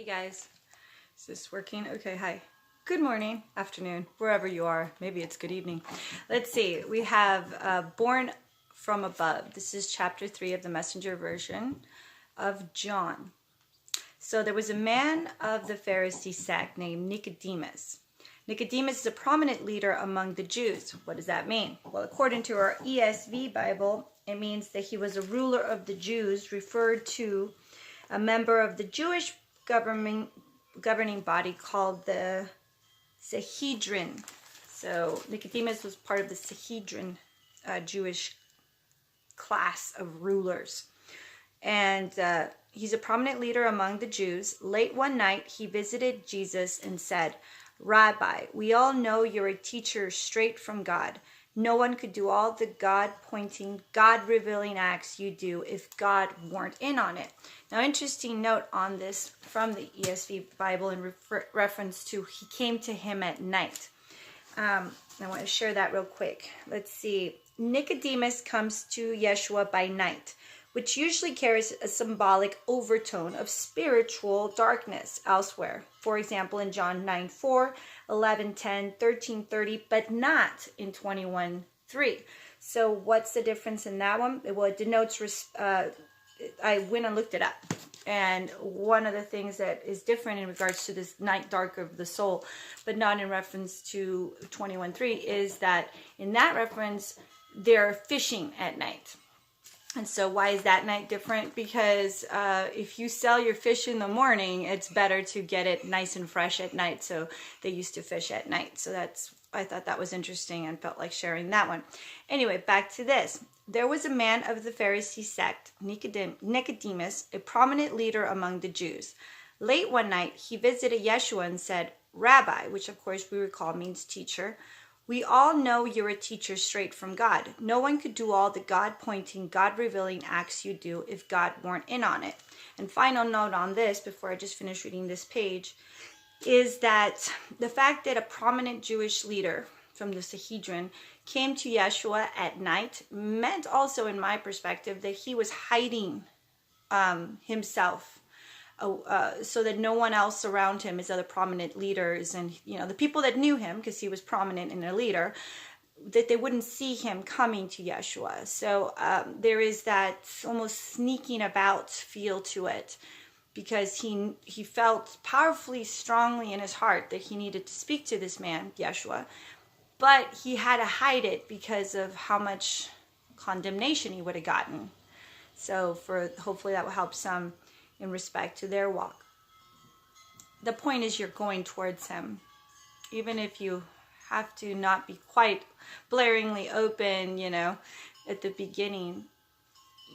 Hey guys, is this working? Okay, hi. Good morning, afternoon, wherever you are. Maybe it's good evening. Let's see, we have Born from Above. This is chapter 3 of the Messenger version of John. So there was a man of the Pharisee sect named Nicodemus. Nicodemus is a prominent leader among the Jews. What does that mean? Well, according to our ESV Bible, it means that he was a ruler of the Jews, referred to a member of the Jewish governing body called the ch.3. So Nicodemus was part of the ch.3 Jewish class of rulers. And he's a prominent leader among the Jews. Late one night, he visited Jesus and said, "Rabbi, we all know you're a teacher straight from God. No one could do all the God-pointing, God-revealing acts you do if God weren't in on it." Now, interesting note on this from the ESV Bible in reference to he came to him at night. I want to share that real quick. Let's see. Nicodemus comes to Yeshua by night, which usually carries a symbolic overtone of spiritual darkness elsewhere. For example, in John 9:4, 11:10, 13:30, but not in 21:3. So what's the difference in that one? Well, it denotes, I went and looked it up. And one of the things that is different in regards to this night dark of the soul, but not in reference to 21:3, is that in that reference, they're fishing at night. And so why is that night different? Because if you sell your fish in the morning, it's better to get it nice and fresh at night. So they used to fish at night. So I thought that was interesting and felt like sharing that one. Anyway, back to this. There was a man of the Pharisee sect, Nicodemus, a prominent leader among the Jews. Late one night, he visited Yeshua and said, "Rabbi," which of course we recall means teacher, "we all know you're a teacher straight from God. No one could do all the God-pointing, God-revealing acts you do if God weren't in on it." And final note on this, before I just finish reading this page, is that the fact that a prominent Jewish leader from the Sanhedrin came to Yeshua at night meant also, in my perspective, that he was hiding himself so that no one else around him, his other prominent leaders and the people that knew him, because he was prominent and a leader, that they wouldn't see him coming to Yeshua. So there is that almost sneaking about feel to it, because he felt powerfully, strongly in his heart that he needed to speak to this man, Yeshua, but he had to hide it because of how much condemnation he would have gotten. So hopefully that will help some in respect to their walk. The point is, you're going towards him. Even if you have to not be quite blaringly open, at the beginning,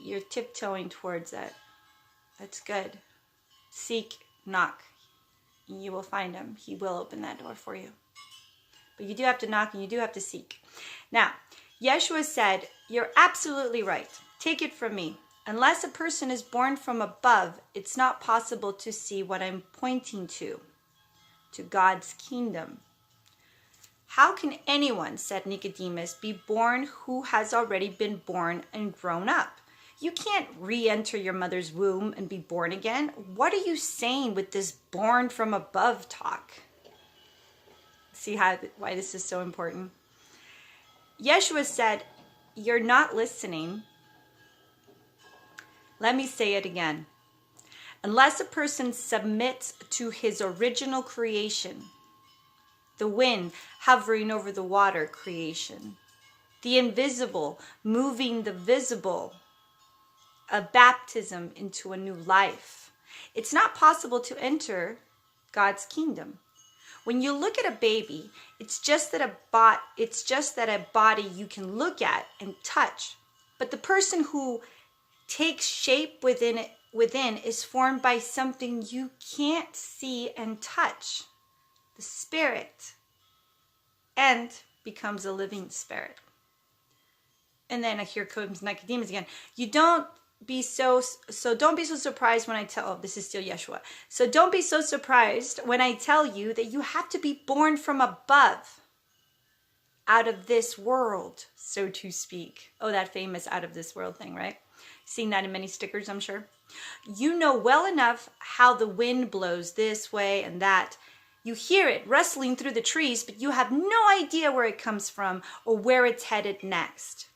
you're tiptoeing towards it. That's good. Seek, knock. You will find him. He will open that door for you. But you do have to knock and you do have to seek. Now, Yeshua said, "You're absolutely right. Take it from me. Unless a person is born from above, it's not possible to see what I'm pointing to God's kingdom." "How can anyone," said Nicodemus, "be born who has already been born and grown up? You can't re-enter your mother's womb and be born again. What are you saying with this born from above talk?" See why this is so important? Yeshua said, "You're not listening. Let me say it again. Unless a person submits to his original creation, the wind hovering over the water creation, the invisible moving the visible, a baptism into a new life, it's not possible to enter God's kingdom. When you look at a baby, it's just that a body you can look at and touch. But the person who takes shape within is formed by something you can't see and touch, the spirit, and becomes a living spirit." And then here comes Nicodemus again. Don't be so surprised when I tell, this is still Yeshua. "So don't be so surprised when I tell you that you have to be born from above, out of this world, so to speak." Oh, that famous "out of this world" thing, right? Seen that in many stickers, I'm sure. You know well enough how the wind blows this way and that. You hear it rustling through the trees, but you have no idea where it comes from or where it's headed next.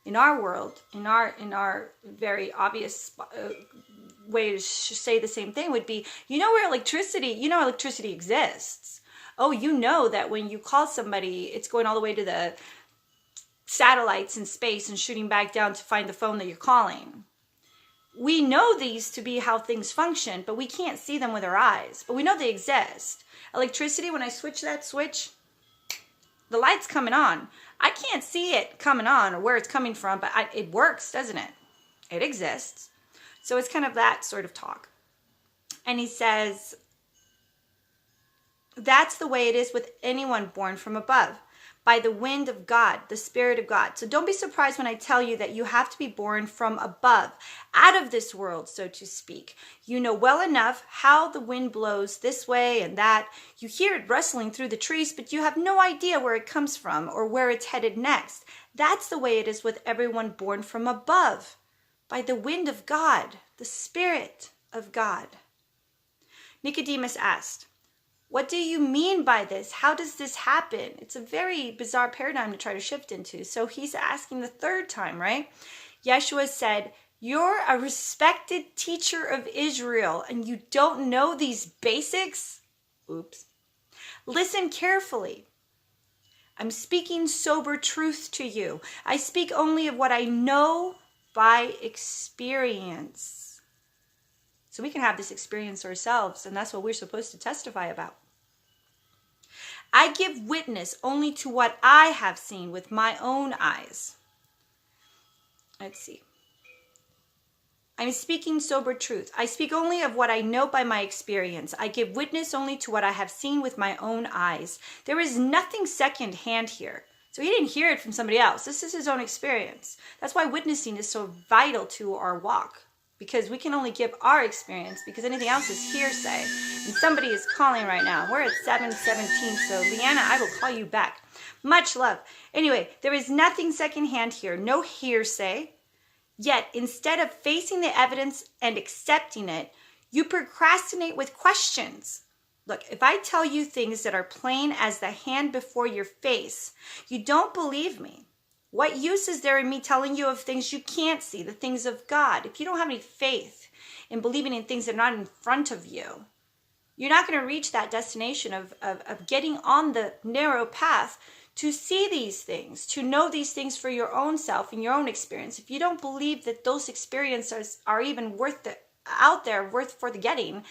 In our world, in our very obvious way to say the same thing would be, electricity exists. Oh, you know that when you call somebody, it's going all the way to the satellites in space and shooting back down to find the phone that you're calling. We know these to be how things function, but we can't see them with our eyes. But we know they exist. Electricity, when I switch that switch, the light's coming on. I can't see it coming on or where it's coming from, but it works, doesn't it? It exists. So it's kind of that sort of talk. And he says, that's the way it is with anyone born from above, by the wind of God, the Spirit of God. So don't be surprised when I tell you that you have to be born from above, out of this world, so to speak. You know well enough how the wind blows this way and that. You hear it rustling through the trees, but you have no idea where it comes from or where it's headed next. That's the way it is with everyone born from above, by the wind of God, the Spirit of God. Nicodemus asked, what do you mean by this? How does this happen? It's a very bizarre paradigm to try to shift into. So he's asking the third time, right? Yeshua said, you're a respected teacher of Israel and you don't know these basics? Oops. Listen carefully. I'm speaking sober truth to you. I speak only of what I know by experience. So we can have this experience ourselves, and that's what we're supposed to testify about. I give witness only to what I have seen with my own eyes. Let's see. I'm speaking sober truth. I speak only of what I know by my experience. I give witness only to what I have seen with my own eyes. There is nothing secondhand here. So he didn't hear it from somebody else. This is his own experience. That's why witnessing is so vital to our walk. Because we can only give our experience, because anything else is hearsay. And somebody is calling right now. We're at 7:17, so Leanna, I will call you back. Much love. Anyway, there is nothing secondhand here, no hearsay. Yet, instead of facing the evidence and accepting it, you procrastinate with questions. Look, if I tell you things that are plain as the hand before your face, you don't believe me. What use is there in me telling you of things you can't see, the things of God? If you don't have any faith in believing in things that are not in front of you, you're not going to reach that destination of getting on the narrow path to see these things, to know these things for your own self and your own experience. If you don't believe that those experiences are even worth for the getting,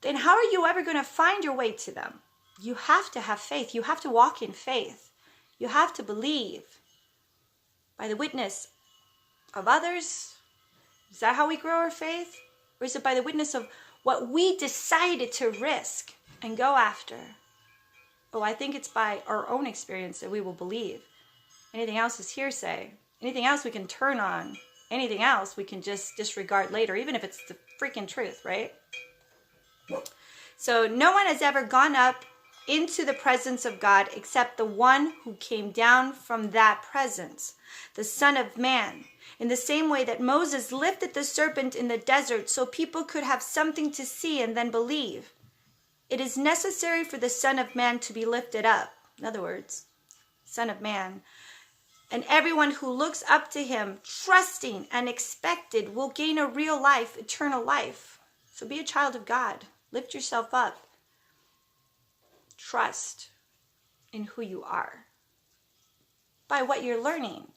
then how are you ever going to find your way to them? You have to have faith. You have to walk in faith. You have to believe. By the witness of others? Is that how we grow our faith? Or is it by the witness of what we decided to risk and go after? Oh, I think it's by our own experience that we will believe. Anything else is hearsay. Anything else we can turn on. Anything else we can just disregard later, even if it's the freaking truth, right? So no one has ever gone up into the presence of God except the one who came down from that presence, the Son of Man. In the same way that Moses lifted the serpent in the desert so people could have something to see and then believe, it is necessary for the Son of Man to be lifted up. In other words, Son of Man. And everyone who looks up to him, trusting and expected, will gain a real life, eternal life. So be a child of God. Lift yourself up. Trust in who you are by what you're learning.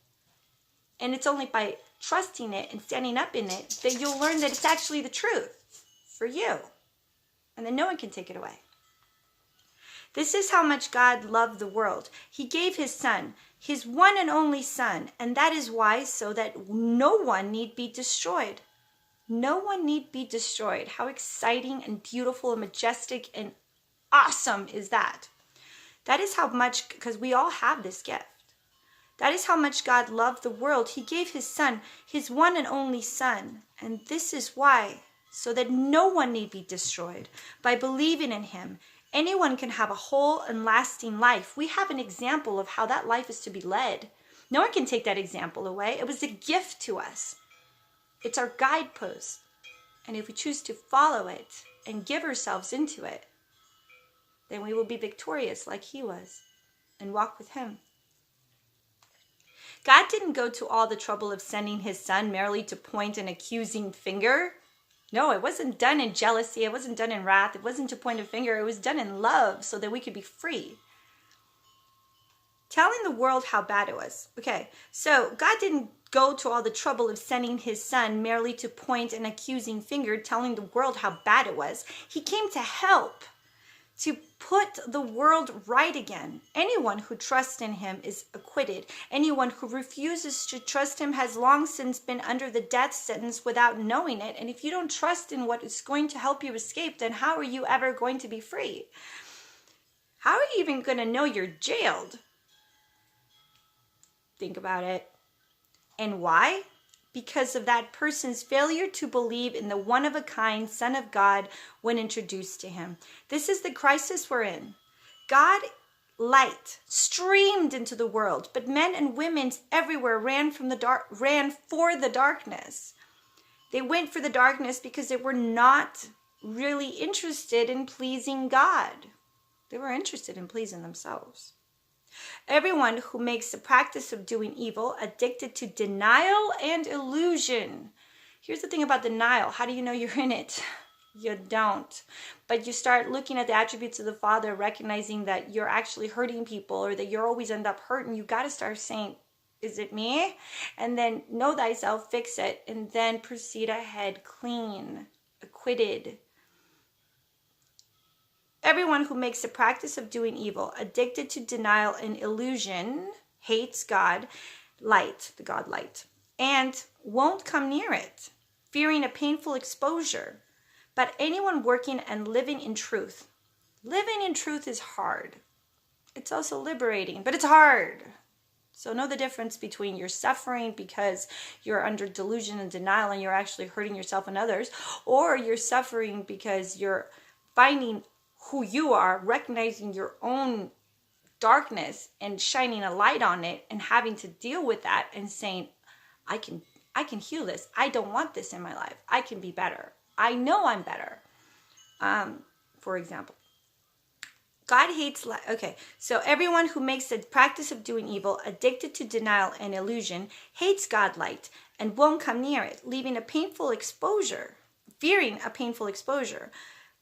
And it's only by trusting it and standing up in it that you'll learn that it's actually the truth for you. And then no one can take it away. This is how much God loved the world. He gave his Son, his one and only Son, and that is why, so that no one need be destroyed. No one need be destroyed. How exciting and beautiful and majestic and awesome is that? That is how much, because we all have this gift. That is how much God loved the world. He gave his Son, his one and only Son. And this is why, so that no one need be destroyed. By believing in him, anyone can have a whole and lasting life. We have an example of how that life is to be led. No one can take that example away. It was a gift to us. It's our guidepost. And if we choose to follow it and give ourselves into it, then we will be victorious like he was and walk with him. God didn't go to all the trouble of sending his son merely to point an accusing finger. No, it wasn't done in jealousy. It wasn't done in wrath. It wasn't to point a finger. It was done in love so that we could be free. Telling the world how bad it was. Okay, so God didn't go to all the trouble of sending his son merely to point an accusing finger, telling the world how bad it was. He came to help, to put the world right again. Anyone who trusts in him is acquitted. Anyone who refuses to trust him has long since been under the death sentence without knowing it. And if you don't trust in what is going to help you escape, then how are you ever going to be free? How are you even going to know you're jailed? Think about it. And why? Because of that person's failure to believe in the one-of-a-kind Son of God when introduced to him. This is the crisis we're in. God, light, streamed into the world, but men and women everywhere ran for the darkness. They went for the darkness because they were not really interested in pleasing God. They were interested in pleasing themselves. Everyone who makes the practice of doing evil addicted to denial and illusion. Here's the thing about denial. How do you know you're in it? You don't. But you start looking at the attributes of the Father, recognizing that you're actually hurting people or that you're always end up hurting. You got to start saying, is it me? And then know thyself, fix it, and then proceed ahead clean, acquitted. Everyone who makes the practice of doing evil, addicted to denial and illusion, hates God, light, the God light, and won't come near it, fearing a painful exposure. But anyone working and living in truth is hard. It's also liberating, but it's hard. So know the difference between you're suffering because you're under delusion and denial and you're actually hurting yourself and others, or you're suffering because you're finding who you are, recognizing your own darkness and shining a light on it and having to deal with that and saying, I can heal this. I don't want this in my life. I can be better. I know I'm better. For example, God hates light. Okay, so everyone who makes the practice of doing evil, addicted to denial and illusion, hates God light and won't come near it, fearing a painful exposure.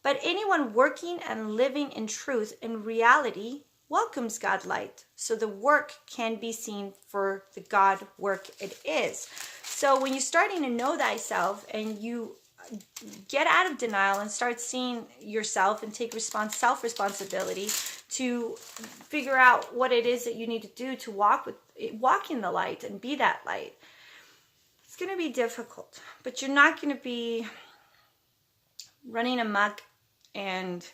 But anyone working and living in truth and reality welcomes God light, so the work can be seen for the God work it is. So when you're starting to know thyself and you get out of denial and start seeing yourself and take self-responsibility to figure out what it is that you need to do to walk in the light and be that light, it's going to be difficult, but you're not going to be running amok and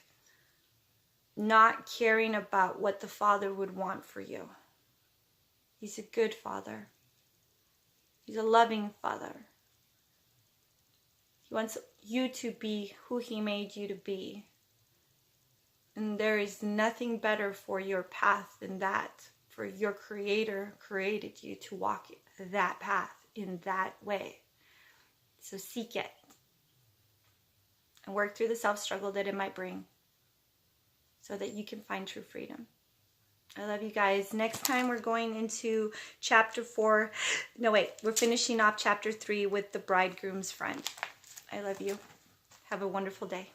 not caring about what the Father would want for you. He's a good Father. He's a loving Father. He wants you to be who He made you to be. And there is nothing better for your path than that. For your Creator created you to walk that path in that way. So seek it. And work through the self-struggle that it might bring so that you can find true freedom. I love you guys. Next time we're going into chapter 4. No, wait. We're finishing off chapter 3 with the bridegroom's friend. I love you. Have a wonderful day.